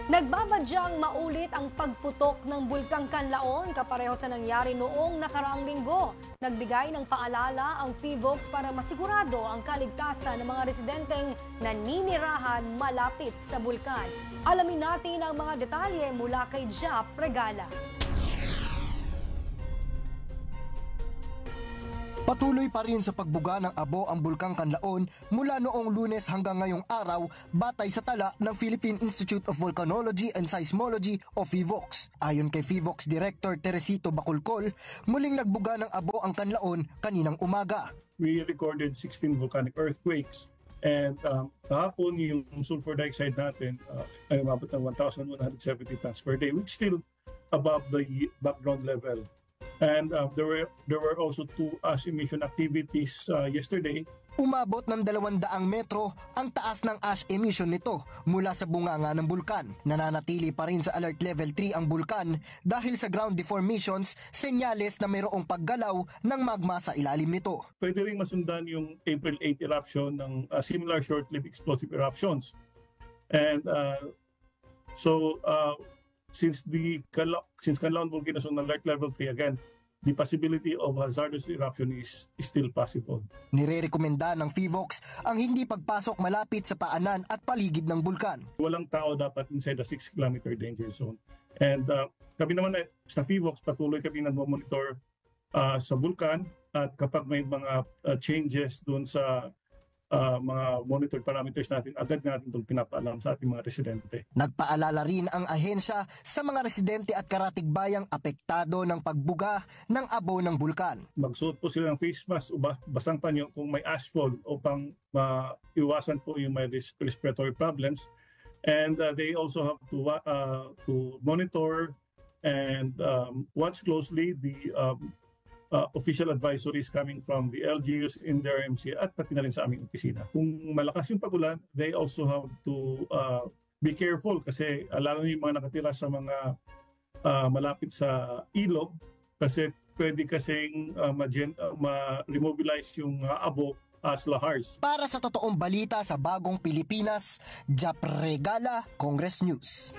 Nagbabadyang maulit ang pagputok ng Bulkang Kanlaon kapareho sa nangyari noong nakaraang linggo. Nagbigay ng paalala ang PHIVOLCS para masigurado ang kaligtasan ng mga residenteng naninirahan malapit sa bulkan. Alamin natin ang mga detalye mula kay Jap Regala. Patuloy pa rin sa pagbuga ng abo ang Bulkang Kanlaon mula noong Lunes hanggang ngayong araw batay sa tala ng Philippine Institute of Volcanology and Seismology o PHIVOLCS. Ayon kay PHIVOLCS Director Teresito Baculcol, muling nagbuga ng abo ang Kanlaon kaninang umaga. We recorded 16 volcanic earthquakes and kahapon yung sulfur dioxide natin ay umabot ng 1,170 tons per day, which still above the background level. And there were also 2 ash emission activities yesterday. Umabot ng 200 metro ang taas ng ash emission nito mula sa bunganga ng bulkan. Nananatili pa rin sa alert level 3 ang bulkan dahil sa ground deformations, senyales na mayroong paggalaw ng magma sa ilalim nito. Pwede rin masundan yung April 8 eruption ng similar short-lived explosive eruptions. And since Kanlaon volcano is on alert level 3 again, the possibility of hazardous eruption is still possible. Nirerekomenda ng PHIVOLCS ang hindi pagpasok malapit sa paanan at paligid ng bulkan. Walang tao dapat inside the 6-kilometer danger zone. And kami naman sa PHIVOLCS patuloy kami nagmo-monitor sa bulkan at kapag may mga changes doon sa mga monitored parameters natin, agad natin itong pinapaalam sa ating mga residente. Nagpaalala rin ang ahensya sa mga residente at karatigbayang apektado ng pagbuga ng abo ng bulkan. Magsuot po sila ng face mask o basang panyo kung may ashfall upang maiwasan po yung may respiratory problems. And they also have to monitor and watch closely the official advisories coming from the LGUs in their MC at pati na rin sa aming opisina. Kung malakas yung pagulan, they also have to be careful kasi lalo yung mga nakatira sa mga malapit sa ilog kasi pwede kasing ma-remobilize yung abo as lahars. Para sa totoong balita sa Bagong Pilipinas, Jap Regala, Congress News.